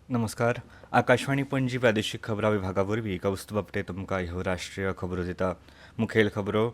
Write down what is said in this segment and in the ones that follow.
नमस्कार. आकाशवाणी पणजी प्रादेशीक खबरां विभागावरवीं कौस्तुभ आपटे तुमकां ह्यो राष्ट्रीय खबरो दिता. मुखेल खबरो.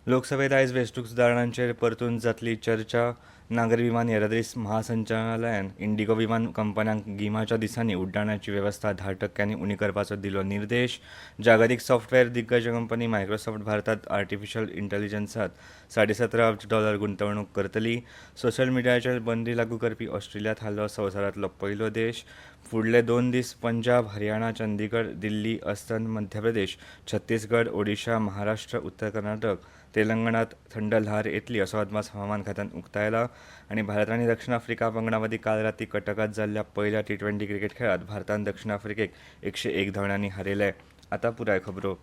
लोकसभेत आयज वेंचणूक सुदारणांचेर परतून जातली चर्चा. नागरी विमान येरादारी महासंचालनालयान इंडिगो विमान कंपन्यांक गिमाच्या दिसांनी उड्डाणाची वेवस्था 10% उणी करपाचो दिलो निर्देश. जागतीक सॉफ्टवॅर दिग्गज कंपनी मायक्रोसॉफ्ट भारतात आर्टिफिशियल इंटेलिजन्सात $17.5 अब्ज गुंतवणूक करतली. सोशल मिडियाचेर बंदी लागू करपी ऑस्ट्रेलियांत हालो संवसारांतलो पयलो देश. फुडले 2 दीस पंजाब, हरियाणा, चंदीगड, दिल्ली, अस्तंत, मध्य प्रदेश, छत्तीसगड, ओडिशा, महाराष्ट्र, उत्तर कर्नाटक, तेलंगणात थंड ल्हार येतली असो अदमास हवामान खात्यान उक्तायला. आनी भारत आनी दक्षिण आफ्रिका पंगडा मदीं काल रातीं कटकात जाल्ल्या पयल्या T20 क्रिकेट खेळात भारतान दक्षिण आफ्रिकेक 101 धांवड्यांनी हारयले. आतां पुराय खबरो.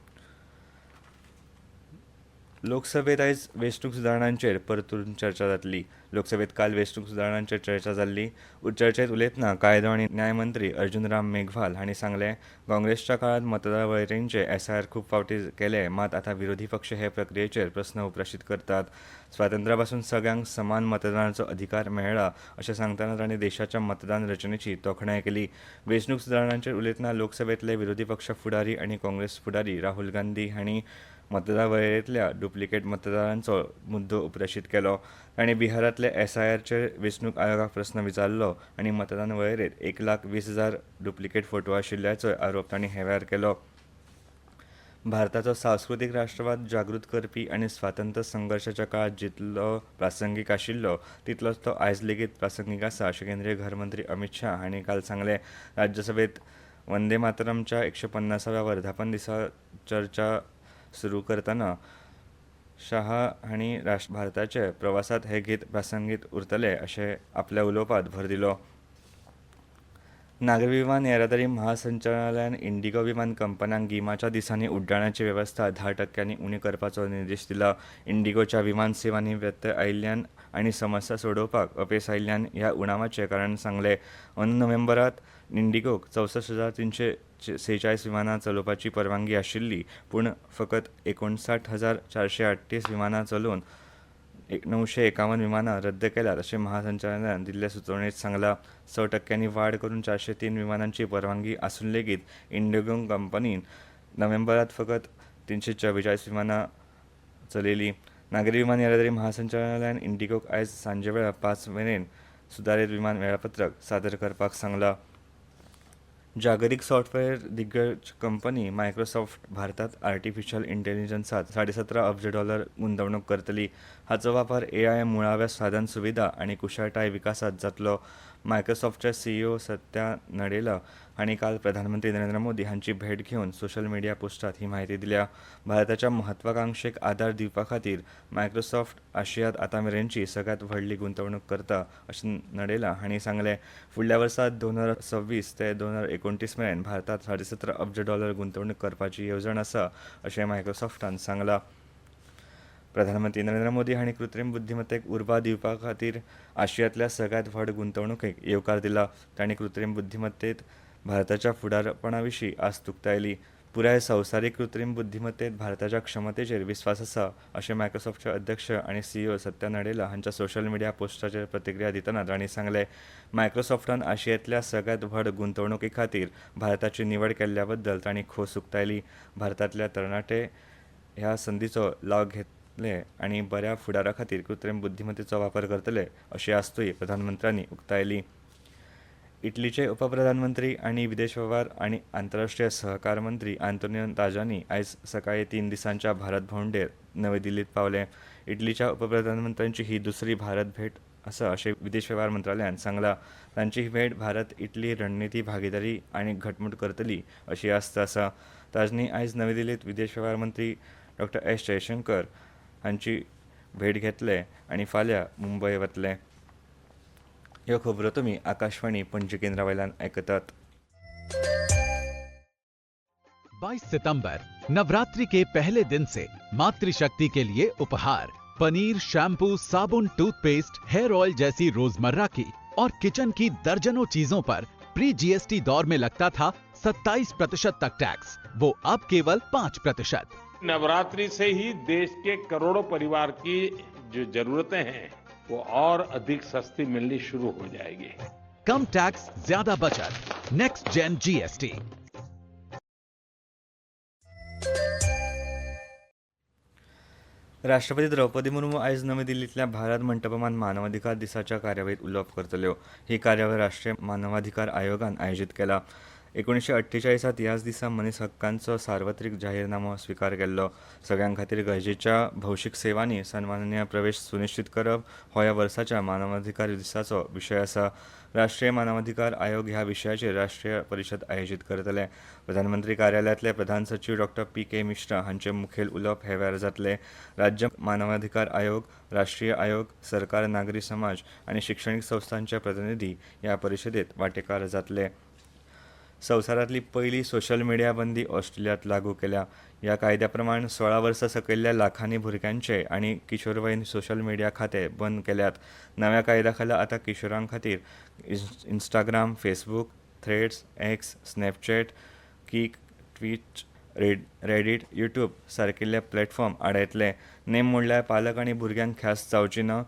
लोकसभेत आयज वेंचणूक सुदारणांचेर परतून चर्चा जातली. लोकसभेत काल वेंचणूक सुदारणांचेर चर्चा जाल्ली. चर्चेत उलयतना कायदो आनी न्याय मंत्री अर्जुन राम मेघवाल हांणी सांगलें, काँग्रेसच्या काळात मतदार वळेरेंचे SIR खूब फावटी केले, मात आतां विरोधी पक्ष हे प्रक्रियेचेर प्रस्न उपराशीत करतात. स्वातंत्र्यापासून सगळ्यांक समान मतदानाचो अधिकार मेळ्ळा अशें सांगतना तांणी देशाच्या मतदान रचनेची तोखणाय केली. वेंचणूक सुदारणांचेर उलयतना लोकसभेतले विरोधी पक्ष फुडारी आनी काँग्रेस फुडारी राहुल गांधी हांणी मतदार वळेरेंतल्या डुप्लिकेट मतदारांचो मुद्दो उपराशीत केलो. तांणी बिहारांतले SIRचेर वेंचणूक आयोगाक प्रस्न विचारलो आनी मतदान वळेरेंत 1,20,000 डुप्लिकेट फोटो आशिल्ल्याचोय आरोप तांणी हे वेळार केलो. भारताचो सांस्कृतीक राष्ट्रवाद जागृत करपी आनी स्वातंत्र्य संघर्शाच्या काळात जितलो प्रासंगीक आशिल्लो तितलोच तो आयज लेगीत प्रासंगीक आसा अशें केंद्रीय गृहमंत्री अमित शाह हांणी काल सांगलें. राज्यसभेत वंदे मातरमच्या 150व्या वर्धापन दिसा चर्चा सुरू करतना शाह हांणी भारताचे प्रवासांत हे गीत प्रासंगीक उरतले अशें आपल्या उलोवपांत भर दिलो. नागरी विमान येरादारी महासंचालनालयान इंडिगो विमान कंपन्यांक गिमाच्या दिसांनी उड्डाणाची वेवस्था 10% उणी करपाचो निर्देश दिला. इंडिगोच्या विमान सेवांनी व्यत्यय आयिल्ल्यान आनी समस्या सोडोवपाक अपेस आयिल्ल्यान ह्या उणावाचें कारण सांगलें. नोव्हेंबरांत इंडिगोक 64,346 विमानां चलोवपाची परवानगी आशिल्ली, पूण फकत 59,438 विमानां चलोवन 951 विमानां रद्द केल्यात अशें महासंचालनालयान दिल्ले सुचोवणेंत सांगलां. 6% वाड करून 403 विमानांची परवानगी आसून लेगीत इंडिगो कंपनीन नोव्हेंबरांत फकत 344 विमानां चलयली. नागरी विमान येरादारी महासंचालनालयान इंडिगोक आयज सांजेवेळा 5 मेरेन सुदारीत विमान वेळापत्रक सादर करपाक सांगलां. जागतीक सॉफ्टवॅर दिग्गज कंपनी मायक्रोसॉफ्ट भारतात आर्टिफिशियल इंटेलिजन्सात $17.5 अब्ज गुंतवणूक करतली. हाचो वापर AI मुळाव्या साधन सुविधा आनी कुशळटाय विकासात जातलो. मायक्रोसॉफ्टचे CEO सत्या नडेला हांणी काल प्रधानमंत्री नरेंद्र मोदी हांची भेट घेवन सोशल मिडिया पोस्टात ही म्हायती दिल्या. भारताच्या म्हत्वाकांक्षेक आदार दिवपा खातीर मायक्रोसॉफ्ट आशियांत आतांमेरेनची सगळ्यांत व्हडली गुंतवणूक करता अशें नडेला हांणी सांगलें. फुडल्या वर्सा 2026 ते 2029 मेरेन भारतात $17.5 अब्ज गुंतवणूक करपाची येवजण आसा अशें मायक्रोसॉफ्टान सांगलां. प्रधानमंत्री नरेंद्र मोदी हांणी कृत्रीम बुद्धिमत्तेक उर्बा दिवपा खातीर आशियांतल्या सगळ्यांत व्हड गुंतवणुकेक येवकार दिला. तांणी कृत्रीम बुद्धिमत्तेंत भारताच्या फुडारपणा विशीं आस्त उक्तायली. पुराय संवसारीक कृत्रीम बुद्धिमत्तेंत भारताच्या क्षमतेचेर विस्वास आसा अशें मायक्रोसॉफ्टचे अध्यक्ष आनी CEO सत्या नडेला हांच्या सोशल मिडिया पोस्टाचेर प्रतिक्रिया दितना तांणी सांगलें. मायक्रोसॉफ्टान आशियांतल्या सगळ्यांत व्हड गुंतवणुके खातीर भारताची निवड केल्ल्या बद्दल तांणी खोस उक्तायली. भारतांतल्या तरणाटे ह्या संदीचो लाव घेतले आनी बऱ्या फुडारा खातीर कृत्रीम बुद्धिमत्तेचो वापर करतले अशी आस्तूय प्रधानमंत्र्यांनी उक्तायली. इटलीचे उपप्रधानमंत्री आनी विदेश वेव्हार आनी आंतरराष्ट्रीय सहकार मंत्री आंतोनियो ताजानी आयज सकाळीं 3 दिसांच्या भारत भोंवडेर नवी दिल्लींत पावले. इटलीच्या उपप्रधानमंत्र्यांची ही दुसरी भारत भेट आसा अशें विदेश वेव्हार मंत्रालयान सांगलां. तांची ही भेट भारत इटली रणनीती भागीदारी आनी घटमूट करतली अशी आस्त आसा. ताजनी आयज नवी दिल्लींत विदेश वेव्हार मंत्री डॉ. S. जयशंकर हांची भेट घेतले आनी फाल्यां मुंबय वतले. ह्यो खबरो तुमी आकाशवाणी पणजी केंद्रा वयल्यान आयकतात. 22 सितंबर नवरात्रि के पहले दिन से मातृशक्ति के लिए उपहार पनीर, शैम्पू, साबुन, टूथपेस्ट, हेयर ऑयल जैसी रोजमर्रा की और किचन की दर्जनों चीजों पर प्री GST दौर में लगता था 27% तक टैक्स, वो अब केवल 5%। नवरात्रि से ही देश के करोड़ों परिवार की जो जरूरतें हैं वो और अधिक सस्ती मिलनी शुरू हो जाएगी। कम टैक्स, ज्यादा बचत। Next gen GST. राष्ट्रपती द्रौपदी मुर्मू आयज नवी दिल्लीतल्या भारत मंटपान मानवाधिकार दिसाच्या कार्यावळीत उलोवप करतल्यो. ही कार्यावळ राष्ट्रीय मानवाधिकार आयोगान आयोजीत केला. 1948 ह्याच दिसा मनीस हक्कांचो सार्वत्रिक जाहीरनामो स्वीकार केल्लो. सगळ्यां खातीर गरजेच्या भौशीक सेवांनी सन्माननीय प्रवेश सुनिश्चित करप हो ह्या वर्साच्या मानवाधिकार दिसाचो विशय आसा. राष्ट्रीय मानवाधिकार आयोग ह्या विशयाचेर राष्ट्रीय परिशद आयोजीत करतले. प्रधानमंत्री कार्यालयातले प्रधान सचिव डॉ. पी.के. मिश्रा हांचे मुखेल उलोवप हे वेळार जातले. राज्य मानवाधिकार आयोग, राष्ट्रीय आयोग, सरकार, नागरी समाज आनी शिक्षणीक संस्थांचे प्रतिनिधी ह्या परिशदेत वांटेकार जातले. संवसारांतली पयली सोशल मिडिया बंदी ऑस्ट्रेलियांत लागू केल्या. ह्या कायद्या प्रमाण 16 वर्सां सकयल्या लाखांनी भुरग्यांचे आनी किशोरवयीन सोशल मिडिया खाते बंद केल्यात. नव्या कायद्या खाला आतां किशोरां खातीर Instagram, Facebook, Threads, X, Snapchat, Kick, Twitch, Reddit, YouTube सारकिल्ले प्लॅटफॉर्म आड येतले. नेम म्हणल्यार पालक आनी भुरग्यांक ख्यास्त जावची ना,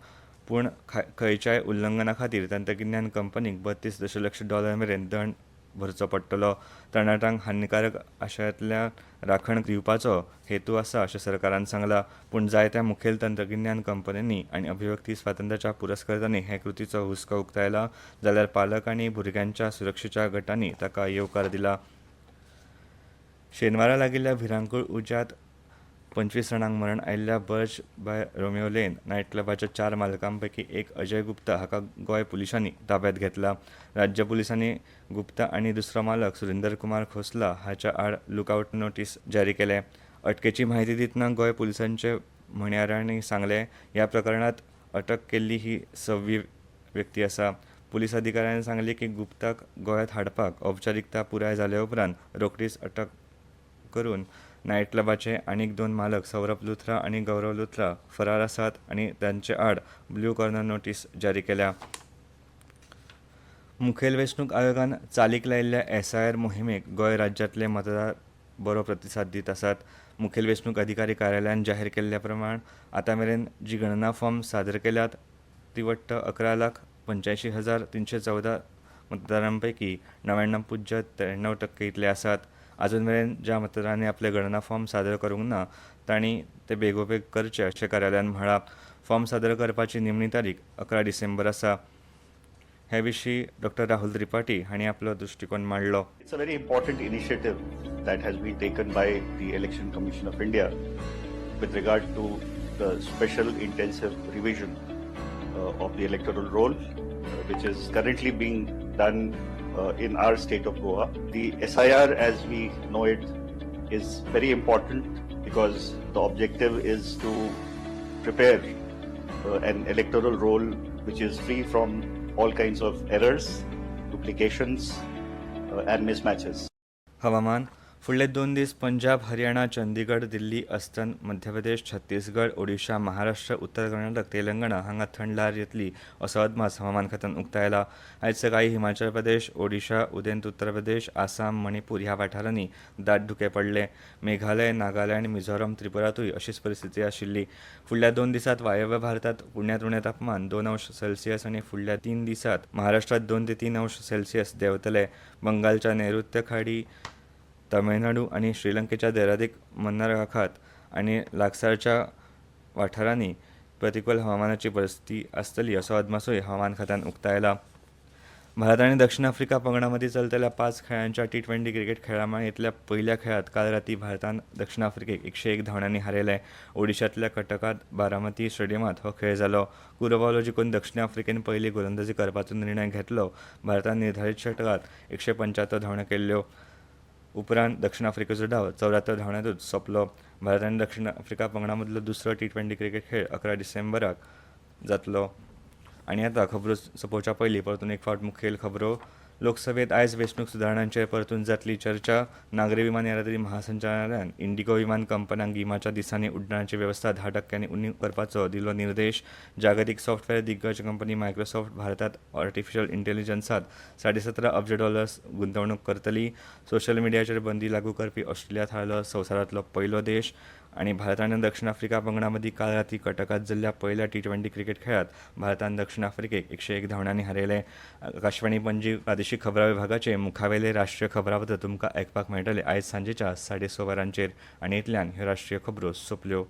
पूण खंयच्याय उल्लंघना खातीर तंत्रगिन्यान कंपनीक $32 दशलक्ष मेरेन दंड भरचो पडटलो. तरणाट्यांक हानिकारक आशयांतल्यान राखण दिवपाचो हेतू आसा अशें सरकारान सांगलां. पूण जायत्या मुखेल तंत्रगिन्यान कंपन्यांनी आनी अभिव्यक्ती स्वातंत्र्याच्या पुरस्कर्त्यांनी हे कृतीचो हुस्को उक्तायला जाल्यार पालक आनी भुरग्यांच्या सुरक्षेच्या गटांनी ताका येवकार दिला. शेनवारा लागिल्ल्या भिरांकूळ उज्यांत 25 जाणांक मरण आयिल्ल्या बर्ज बाय रोमियो लेन नायट क्लबाच्या 4 मालकांपैकी एक अजय गुप्ता हाका गोंय पुलिसांनी ताब्यांत घेतला. राज्य पुलिसांनी गुप्ता आनी दुसरो मालक सुरेंदर कुमार खोसला हाच्या आड लुकआउट नोटीस जारी केले. अटकेची म्हायती दितना गोंय पुलिसांचे म्हणयाऱ्यांनी सांगले, ह्या प्रकरणात अटक केल्ली ही 6वी व्यक्ती आसा. पुलीस अधिकाऱ्यांनी सांगले की गुप्ताक गोंयांत हाडपाक औपचारिकता पुराय जाले उपरांत रोखडीच अटक करून नायट क्लबाचे आनीक 2 मालक सौरभ लुथरा आनी गौरव लुथरा फरार आसात आनी तांचे आड ब्ल्यू कॉर्नर नोटीस जारी केल्या. मुखेल वेंचणूक आयोगान चालीक लायिल्ल्या SIR मोहिमेक गोंय राज्यांतले मतदार बरो प्रतिसाद दीत आसात. मुखेल वेंचणूक अधिकारी कार्यालयान जाहीर केल्ल्या प्रमाण आतां मेरेन जी गणना फॉर्म सादर केल्यात ती वट्ट 11,85,314 मतदारांपैकी 99.93% इतले आसात. अजून मेरेन ज्या मतदारांनी आपले गणना फॉर्म सादर करूंक ना तांणी ते बेगोबेग करचे अशें कार्यालयान म्हळां. फॉर्म सादर करपाची निमणी तारीख 11 डिसेंबर आसा. हे विशीं डॉ. राहुल त्रिपाठी हांणी आपलो दृश्टिकोन मांडलो. It's a very important initiative that has been taken by the Election Commission of India with regard to the special intensive revision of the electoral roll, which is currently being done in our state of Goa. The SIR, as we know it, is very important because the objective is to prepare an electoral roll which is free from all kinds of errors, duplications and mismatches. हवामान. फुडले 2 दीस पंजाब, हरियाणा, चंदीगड, दिल्ली, अस्तन, मध्य प्रदेश, छत्तीसगड, ओडिशा, महाराष्ट्र, उत्तर कर्नाटक, तेलंगणा हांगा थंड ल्हार येतली असो अदमास हवामान खात्यान उक्तायला. आयज सकाळी हिमाचल प्रदेश, ओडिशा, उदेंत उत्तर प्रदेश, आसाम, मणिपूर ह्या वाठारांनी दाट धुके पडले. मेघालय, नागालँड, मिझोराम, त्रिपुरातूय अशीच परिस्थिती आशिल्ली. फुडल्या 2 दिसांत वायव्य भारतात उण्यांत उणें तापमान 2 अंश सेल्सियस आनी फुडल्या 3 दिसांत महाराष्ट्रात 2 ते 3 अंश सेल्सियस देंवतले. बंगालच्या नैऋत्य खाडी, तमिळनाडू आनी श्रीलंकेच्या दर्यादेग मन्नार आखात आनी लागसारच्या वाठारांनी प्रतिकूल हवामानाची परिस्थिती आसतली असो अदमासूय हवामान खात्यान उक्तायला. भारत आनी दक्षिण आफ्रिका पंगडा मदीं चलतल्या 5 खेळांच्या T20 क्रिकेट खेळामाळयेंतल्या पयल्या खेळांत काल रातीं भारतान दक्षिण आफ्रिकेक 101 धांवड्यांनी हारयले. ओडिशांतल्या कटकांत बारामती स्टेडियमांत हो खेळ जालो. कुरबावलो जिखून दक्षिण आफ्रिकेन पयली गोलंदाजी करपाचो निर्णय घेतलो. भारतान निर्धारीत षटकांत 175 धांवड्यो केल्ल्यो. उपरांत दक्षिण आफ्रिकेचो डाव 74 धांवड्यांतूच सोंपलो. भारत आनी दक्षिण आफ्रिका पंगडा मदलो दुसरो T20 क्रिकेट खेळ 11 डिसेंबराक जातलो. आनी आतां खबरो सोंपोवच्या पयलीं परतून एक फावट मुखेल खबरो. लोकसभेत आयज वेंचणूक सुदारणांचेर परतून जातली चर्चा. नागरी विमान येरादारी महासंचालनालयान इंडिगो विमान कंपन्यांक गिमाच्या दिसांनी उड्डाणाची वेवस्था 10% उणी करपाचो दिलो निर्देश. जागतीक सॉफ्टवॅर दिग्गज कंपनी मायक्रोसॉफ्ट भारतांत आर्टिफिशियल इंटेलिजन्सांत $17.5 अब्ज गुंतवणूक करतली. सोशल मिडियाचेर बंदी लागू करपी ऑस्ट्रेलिया थारलो संवसारांतलो पयलो देश. आणि भारत आणि दक्षिण आफ्रिका पंगडामदी काल राती कटकात जाल्ल्या पहिल्या T20 क्रिकेट खेळात भारतान दक्षिण आफ्रिकेक 101 धांवड्यांनी हारयले. आकाशवाणी पणजी प्रादेशीक खबरां विभागाचे मुखावेले राष्ट्रीय खबरापत्र तुमकां आयकपाक मेळटले आयज सांजेच्या 6:30 वरांचेर. आनी इतल्यान ह्यो राष्ट्रीय खबरो सोंपल्यो.